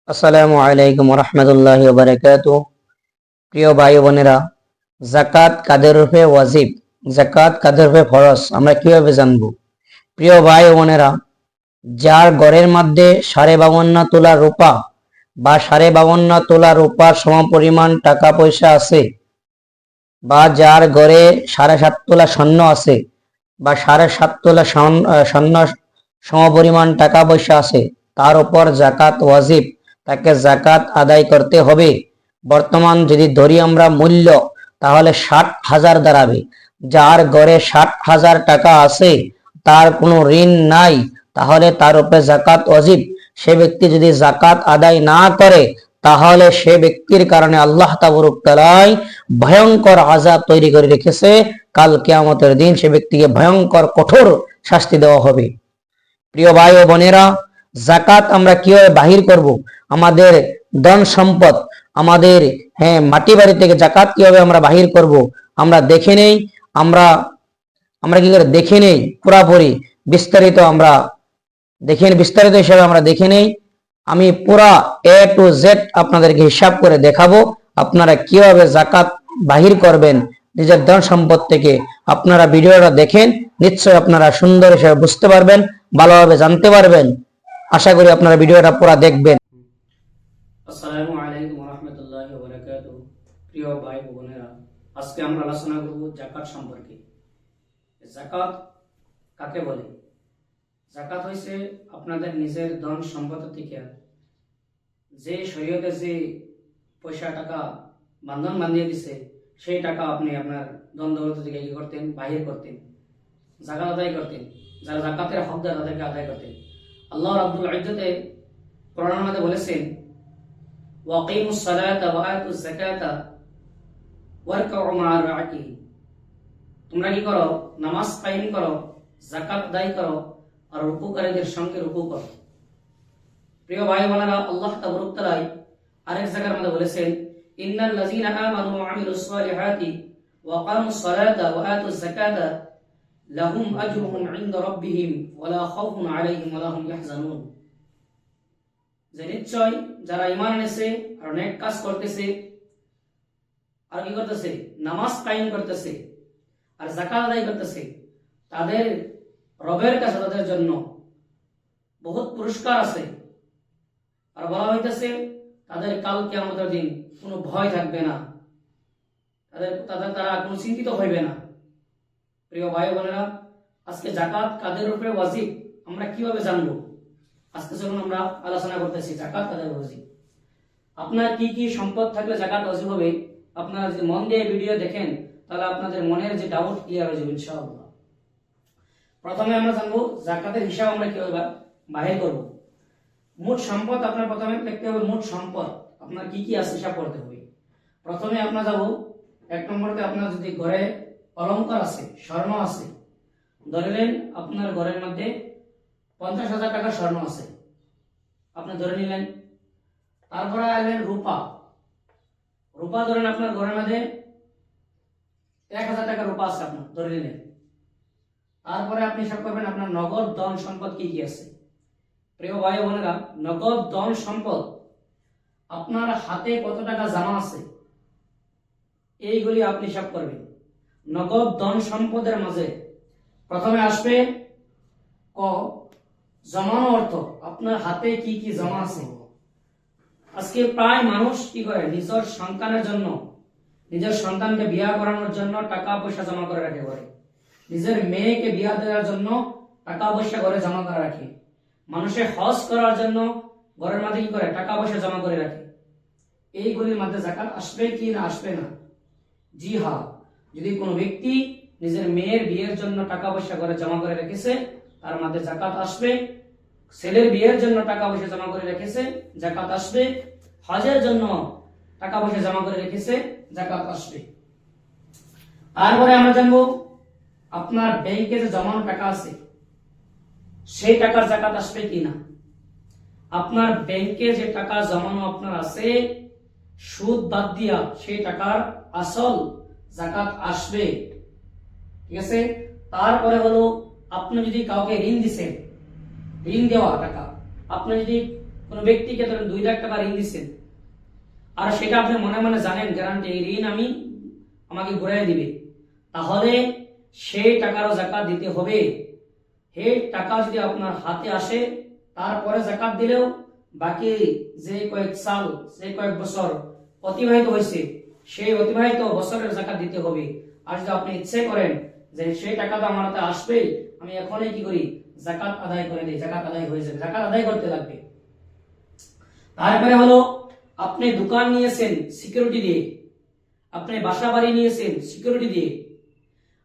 আসসালামু আলাইকুম রহমতুল্লাহি ওয়া বারাকাতুহু। প্রিয় ভাই বোনেরা, যাকাত কাদের উপরে ওয়াজিব, যাকাত কাদের উপরে ফরজ, আমরা কিভাবে জানবো? প্রিয় ভাই বোনেরা, যার ঘরের মধ্যে 52.5 তোলা রূপা বা 52.5 তোলা রূপার সমপরিমাণ টাকা পয়সা আছে, বা যার ঘরে 7.5 তোলা স্বর্ণ আছে, বা 7.5 তোলা স্বর্ণ সমপরিমাণ টাকা পয়সা আছে, তার উপর যাকাত ওয়াজিব, তাকে যাকাত আদায় করতে হবে। বর্তমান যদি ধরি আমরা মূল্য, তাহলে 60,000 দাঁড়াবে। যার ঘরে 60,000 টাকা আছে, তার কোনো ঋণ নাই, তাহলে তার উপরে যাকাত ওয়াজিব। সে ব্যক্তি যদি যাকাত আদায় না করে, তাহলে সে ব্যক্তির কারণে আল্লাহ তাবারক তাআলা ভয়ঙ্কর আযাব তৈরি করে রেখেছে। কাল কিয়ামতের দিন সে ব্যক্তিকে ভয়ঙ্কর কঠোর শাস্তি দেওয়া হবে। প্রিয় ভাই ও বোনেরা, যাকাত আমরা কিভাবে বাহির করব? আমাদের ধন সম্পদ, আমাদের মাটি বাড়ি থেকে যাকাত কিভাবে আমরা বাহির করব, আমরা দেখে নেই। আমরা আমরা কি করে দেখে নেই? পুরাপুরি বিস্তারিত হিসাবে আমরা দেখে নেই। আমি পুরা A to Z আপনাদেরকে হিসাব করে দেখাবো, আপনারা কিভাবে যাকাত বাহির করবেন নিজের ধন সম্পদ থেকে। আপনারা ভিডিওটা দেখেন, নিশ্চয় আপনারা সুন্দর হিসেবে বুঝতে পারবেন, ভালোভাবে জানতে পারবেন। আশা করি আপনারা ভিডিওটা পুরো দেখবেন। আসসালামু আলাইকুম ওয়া রাহমাতুল্লাহি ওয়া বারাকাতুহু। প্রিয় ভাই ও বোনেরা, আজকে আমরা আলোচনা করব যাকাত সম্পর্কে। যাকাত কাকে বলে? যাকাত হইছে আপনাদের নিজের ধন সম্পদ থেকে যে শরীয়তে যে পয়সা টাকা বন্ধন বানিয়ে দিছে, সেই টাকা আপনি আপনার ধন দৌলত থেকে কি করতেন? বাহির করতেন, যাকাত আদায় করতেন। যারা যাকাতের হকদার তাদেরকে আদায় করতেন। আল্লাহ রাব্বুল ইজ্জতে কোরআনের মধ্যে বলেছেন, ওয়াকিমুস সালাতা ওয়া আতুজ যাকাতা ওয়ারকাউ মা'আর রাকিঈন। তোমরা কি করো? নামাজ কায়েম করো, যাকাত আদায় করো, আর রুকুকারীদের সঙ্গে রুকু করো। প্রিয় ভাই বোনেরা, আল্লাহ তাবারক তাআলা আরেক জায়গার মধ্যে বলেছেন, ইন্নাল লাযীনা আমানু ওয়া আমিলুস সালিহাতি ওয়া কামুস সালাতা ওয়া আতুজ যাকাতা লাহুম আজরুহুম ইনদা রাব্বিহিম ওয়া লা খাউফুন আলাইহিম ওয়া লা হুম ইয়াহজানুন। যে নিশ্চয় যারা ঈমান এনেছে আর নেক কাজ করতেছে, আর কি করতেছে? নামাজ কায়েম করতেছে আর যাকাত আদায় করতেছে, তাদের রবের কাছে তাদের জন্য বহুত পুরস্কার আছে। আর বলা হইতেছে তাদের কাল কিয়ামতের দিন কোনো ভয় থাকবে না, তারা কোনো চিন্তিত হইবে না। প্রিয় ভাই বোনেরা, আজকে যাকাত কাদের উপরে ওয়াজিব, আমরা কিভাবে জানবো? আজকে চলুন আমরা আলোচনা করতেছি যাকাত কাদের ওয়াজিব। আপনার কি কি সম্পদ থাকলে যাকাত ওয়াজিব হবে? আপনারা যদি মন দিয়ে ভিডিও দেখেন, তাহলে আপনাদের মনের যে ডাউট ক্লিয়ার হয়ে যাবে ইনশাআল্লাহ। প্রথমে আমরা জানবো যাকাতের হিসাব আমরা কিভাবে বাহির করব। মোট সম্পদ আপনার প্রথমে দেখতে হবে, মোট সম্পদ আপনার কি কি আছে হিসাব করতে হবে। প্রথমে আপনার যাব, এক নম্বরতে আপনার যদি ঘরে অলংকার আছে, স্বর্ণ আছে, ধরলেন আপনার ঘরের মধ্যে 50,000 টাকা স্বর্ণ আছে, আপনি ধরে নিলেন। তারপরে আসলেন রূপা ধরেন আপনার ঘরের মধ্যে 1,000 টাকা রূপা আছে, আপনার ধরে নিলেন। তারপরে আপনি হিসাব করবেন আপনার নগদ ধন সম্পদ কি কি আছে। প্রিয় ভাই বোনেরা, নগদ ধন সম্পদ আপনার হাতে কত টাকা জমা আছে, এইগুলি আপনি হিসাব করবেন। নগদ ধন সম্পদের মাঝে প্রথমে আসবে জমানো অর্থ, আপনার হাতে কি কি জমা আছে। আজকে প্রায় মানুষ কি করে? নিজের সন্তানের জন্য, নিজের সন্তানকে বিয়ে করানোর জন্য টাকা পয়সা জমা করে রাখে ঘরে, নিজের মেয়েকে বিয়ে দেওয়ার জন্য টাকা পয়সা ঘরে জমা করে রাখে, মানুষের হজ করার জন্য ঘরের মধ্যে কি করে? টাকা পয়সা জমা করে রাখে। এইগুলির মধ্যে যাকাত আসবে কি না আসবে না? জি হ্যাঁ, যদি কোনো ব্যক্তি নিজের মেয়ের বিয়ের জন্য টাকা পয়সা ঘরে জমা করে রেখেছে, তার মধ্যে যাকাত আসবে। ছেলের বিয়ের জন্য টাকা পয়সা জমা করে রেখেছে, যাকাত আসবে। হজের জন্য টাকা পয়সা জমা করে রেখেছে, যাকাত আসবে। তারপরে আমরা জানবো আপনার ব্যাংকে যে জমানো টাকা আছে, সেই টাকার যাকাত আসবে কিনা। আপনার ব্যাংকে যে টাকা জমানো আপনার আছে, সুদ বাদ দিয়া সেই টাকার আসল যাকাত আসবে, ঠিক আছে। তারপরে হলো আপনি যদি কাউকে ঋণ দিছেন, ঋণ দেওয়া টাকা, আপনি যদি কোন ব্যক্তিকে ধরেন 2 লাখ টাকা ঋণ দিচ্ছেন, আর সেটা আপনি মনে মনে জানেন গ্যারান্টি এই ঋণ আমাকে ঘুরাই দিবে, তাহলে সেই টাকারও জাকাত দিতে হবে। সেই টাকা যদি আপনার হাতে আসে তারপরে জাকাত দিলেও বাকি যে কয়েক সাল, যে কয়েক বছর অতিবাহিত হয়েছে সেই অতিবাহিত বছরের জাকাত দিতে হবে। আর যদি আপনি ইচ্ছে করেন যে সেই টাকা তো আমার হাতে আসবে, আমি এখনই কি করি, জাকাত আদায় করে দিই, জাকাত আদায় হয়ে যাবে, জাকাত আদায় করতে লাগবে। তারপরে হলো আপনি দোকান নিয়েছেন সিকিউরিটি দিয়ে, আপনি বাসা বাড়ি নিয়েছেন সিকিউরিটি দিয়ে,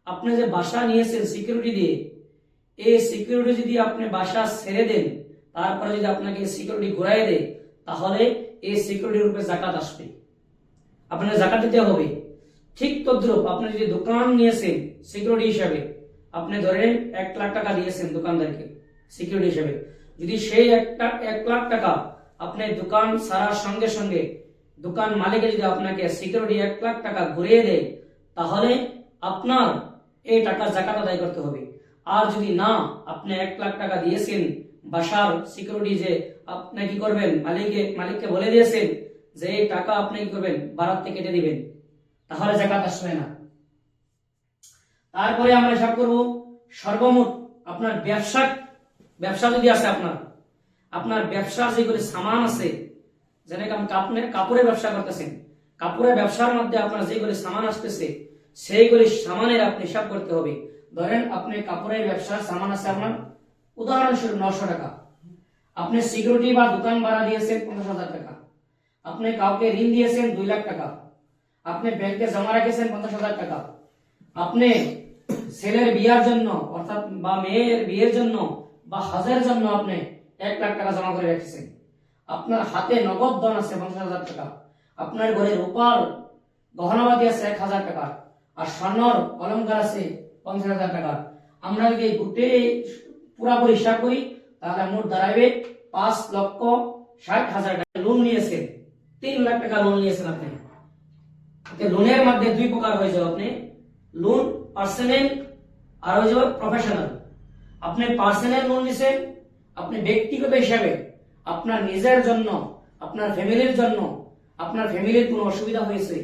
আপনি যে বাসা নিয়েছেন সিকিউরিটি দিয়ে, এই সিকিউরিটি যদি আপনি বাসা ছেড়ে দেন, তারপরে যদি আপনাকে সিকিউরিটি ঘুরাই দেয়, তাহলে এই সিকিউরিটির উপরে জাকাত আসবে, আপনার জাকাত দিতে হবে। ঠিক তদ্রুপ আপনি যদি দোকান নিয়েছেন সিকিউরিটি হিসাবে, আপনি ধরেন 1 লাখ টাকা দিয়েছেন দোকানদারকে সিকিউরিটি হিসাবে, যদি সেই 1 লাখ টাকা আপনি দোকান ছাড়ার সঙ্গে সঙ্গে দোকান মালিকের যদি আপনাকে সিকিউরিটি 1 লাখ টাকা ঘুরিয়ে দেয়, তাহলে আপনার এই টাকা জাকাত আদায় করতে হবে। আর যদি না, আপনি 1 লাখ টাকা দিয়েছেন বাসার সিকিউরিটি, যে আপনি কি করবেন, মালিককে বলে দিয়েছেন যে এই টাকা আপনি কি করবেন, বারাতে কেটে দিবেন, তাহলে জাকাত আসবে না। তারপরে আমরা হিসাব করব সর্বমোট আপনার ব্যবসা যদি আছে, আপনার ব্যবসা যেগুলি সামান আছে, যেরকম আপনি কাপড়ের ব্যবসা করতেছেন, কাপড়ের ব্যবসার মধ্যে আপনার যেগুলি সামান আসতেছে সেইগুলি সামানের আপনি হিসাব করতে হবে। ধরেন আপনি কাপড়ের ব্যবসার সামান আছে আপনার উদাহরণস্বরূপ 900 টাকা, আপনি সিকিউরিটি বা দোকান ভাড়া দিয়েছেন 50,000 টাকা, আপনি কাউকে ঋণ দিয়েছেন 2 লাখ টাকা, আপনি ব্যাংকে জমা রেখেছেন 50,000 টাকা, আপনি ছেলের বিয়ার জন্য অর্থাৎ বা মেয়ের বিয়ের জন্য বা হজের জন্য আপনি 1 লাখ টাকা জমা করে রেখেছেন, আপনার হাতে নগদ ধন আছে 50,000 টাকা, আপনার ঘরে রূপার গহনাবাদী আছে 1,000 টাকা, আর স্বর্ণর অলংকার আছে 50,000 টাকা। আমরা যদি গোটে পুরাপুরি হিসাব করি তাহলে মোট দাঁড়াবে 5,60,000 টাকা। লোন নিয়েছেন 3 লাখ টাকা লোন নিয়েছেন আপনি, লোনের মধ্যে 2 প্রকার হয়ে যাবে, আপনি লোন পার্সোনাল আর হয়ে যাবে প্রফেশনাল। আপনি পার্সোনাল লোন নিয়েছেন, আপনি ব্যক্তিগত হিসাবে আপনার নিজের জন্য, আপনার ফ্যামিলির জন্য, আপনার ফ্যামিলির কোনো অসুবিধা হয়েছে,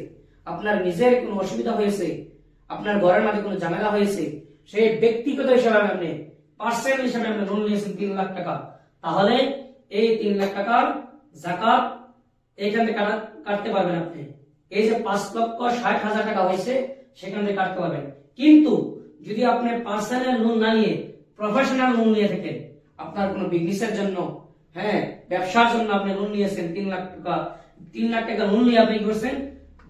আপনার নিজের কোনো অসুবিধা হয়েছে, আপনার ঘরের মধ্যে কোনো ঝামেলা হয়েছে, সেই ব্যক্তিগত হিসাবে আপনি পার্সোনাল হিসাবে আপনি লোন নিয়েছেন 3 লাখ টাকা, তাহলে এই 3 লাখ টাকার জাকাত এইখান থেকে কাটতে পারবেন আপনি। এই যে 5,60,000 টাকা হয়েছে সেখান থেকে কাটতে পারবেন। কিন্তু যদি আপনি পার্সোনাল লোন না নিয়ে প্রফেশনাল লোন নিয়ে থাকেন, আপনার কোনো বিজনেসের জন্য, ব্যবসার জন্য আপনি লোন নিয়েছেন 3 লাখ টাকা, 3 লাখ টাকা লোন নিয়ে আপনি কি করছেন,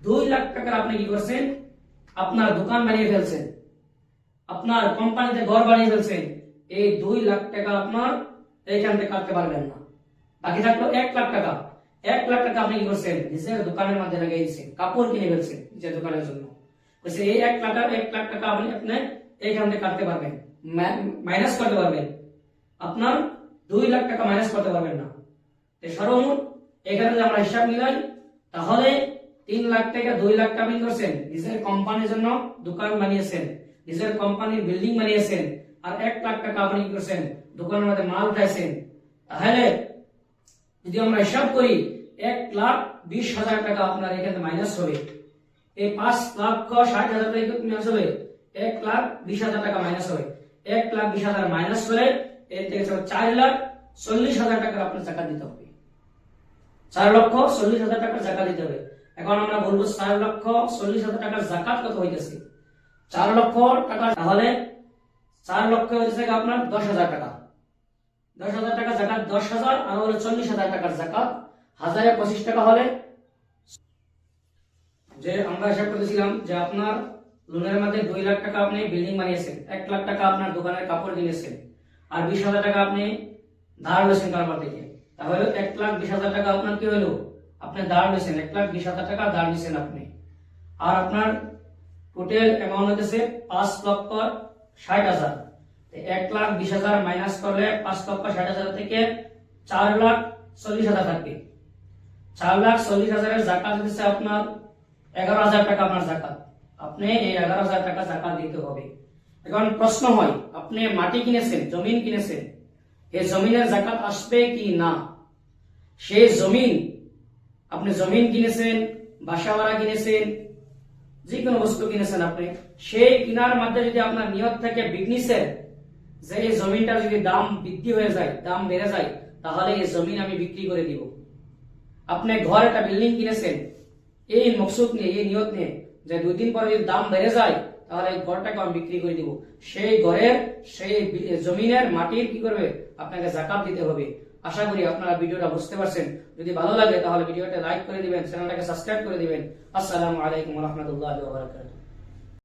2 লাখ টাকার আপনি কি করছেন, আপনার দোকান বানিয়ে ফেলছেন, আপনার কোম্পানিতে ঘর বানিয়ে ফেলছেন, এই 2 লাখ টাকা আপনার এইখান থেকে কাটতে পারবেন না। বাকি থাকলো 1 লাখ টাকা। 1 লাখ টাকা আপনি কি করছেন, নিজের দোকানের মধ্যে লাগিয়ে দিচ্ছেন, কাপড় কিনে ফেলছেন নিজের দোকানের জন্য, এই 1 লাখ টাকা আপনি এইখান থেকে কাটতে পারবেন, মাইনাস করতে পারবেন, আপনার 2 লাখ টাকা মাইনাস করতে পারবেন না। সর্বমোট এখানে যদি আমরা হিসাব মিলাই, তাহলে 3 লাখ টাকা 2 লাখ টাকা আপনি করছেন, নিজের কোম্পানির জন্য দোকান বানিয়েছেন, নিজের কোম্পানির বিল্ডিং বানিয়েছেন, আর 1 লাখ টাকা আপনি কি করছেন, দোকানের মধ্যে মাল উঠাইছেন। তাহলে যদি আমরা হিসাব করি 1,20,000 টাকা আপনার এখানে মাইনাস হবে, এই 5,60,000 টাকা মাইনাস হবে, 1,20,000 টাকা মাইনাস হবে, 1,20,000 মাইনাস করে এর থেকে 4,40,000 টাকার আপনার জাকাত দিতে হবে, 4,40,000 টাকার জাকাত দিতে হবে। এখন আমরা বলবো 4,40,000 টাকার জাকাত কত হইতেছে, 4 লক্ষ টাকা, তাহলে 4 লক্ষ হইতেছে আপনার 10,000 টাকা, 10,000 টাকা জাকাত, 10,000 আর হলো 40,000 টাকার জাকাত, 1,025 টাকা হলে, যে আমরা হিসাব করতেছিলাম যে আপনার লোনের মধ্যে 2 লাখ টাকা আপনি বিল্ডিং বানিয়েছেন, 1 লাখ টাকা আপনার দোকানের কাপড় কিনেছেন, আর 20,000 টাকা আপনি ধার নিয়েছেন কারবার থেকে, তাহলে 1,20,000 টাকা আপনার কি হলো, আপনি ধার নিয়েছেন, 1,20,000 টাকা ধার নিয়েছেন আপনি, আর আপনার টোটাল অ্যামাউন্ট হইতেছে 5,60,000। 1,20,000 মাইনাস করলে 5,60,000 থেকে 4,40,000 থাকবে। 4,40,000 এর জাকাত হচ্ছে আপনার 11,000 টাকা আপনার জাকাত, আপনি এই 11,000 টাকা জাকাত দিতে হবে। এখন প্রশ্ন হয়, আপনি মাটি কিনেছেন, জমিন কিনেছেন, এই জমিনের জাকাত আসবে কি না? সেই জমিন, আপনি জমিন কিনেছেন, বাসা ভাড়া কিনেছেন, যে কোনো বস্তু কিনেছেন আপনি, সেই কেনার মধ্যে যদি আপনার নিয়ত থাকে বিজনেসের, যে এই জমিনটার যদি দাম বৃদ্ধি হয়ে যায়, দাম বেড়ে যায়, তাহলে এই জমিন আমি বিক্রি করে দিব। আপনি ঘর একটা বিল্ডিং কিনেছেন এই মকসুদ নিয়ে, এই নিয়ত নিয়ে যে 2 দিন পরে যদি দাম বেড়ে যায় তাহলে এই ঘরটাকে আমি বিক্রি করে দিব, সেই ঘরের, সেই জমিনের মাটির কি করবে, আপনাকে যাকাত দিতে হবে। আশা করি আপনারা ভিডিওটা বুঝতে পারছেন। যদি ভালো লাগে তাহলে ভিডিওটা লাইক করে দিবেন, চ্যানেলটাকে সাবস্ক্রাইব করে দিবেন। আসসালামু আলাইকুম ওয়া রাহমাতুল্লাহি ওয়া বারাকাতুহু।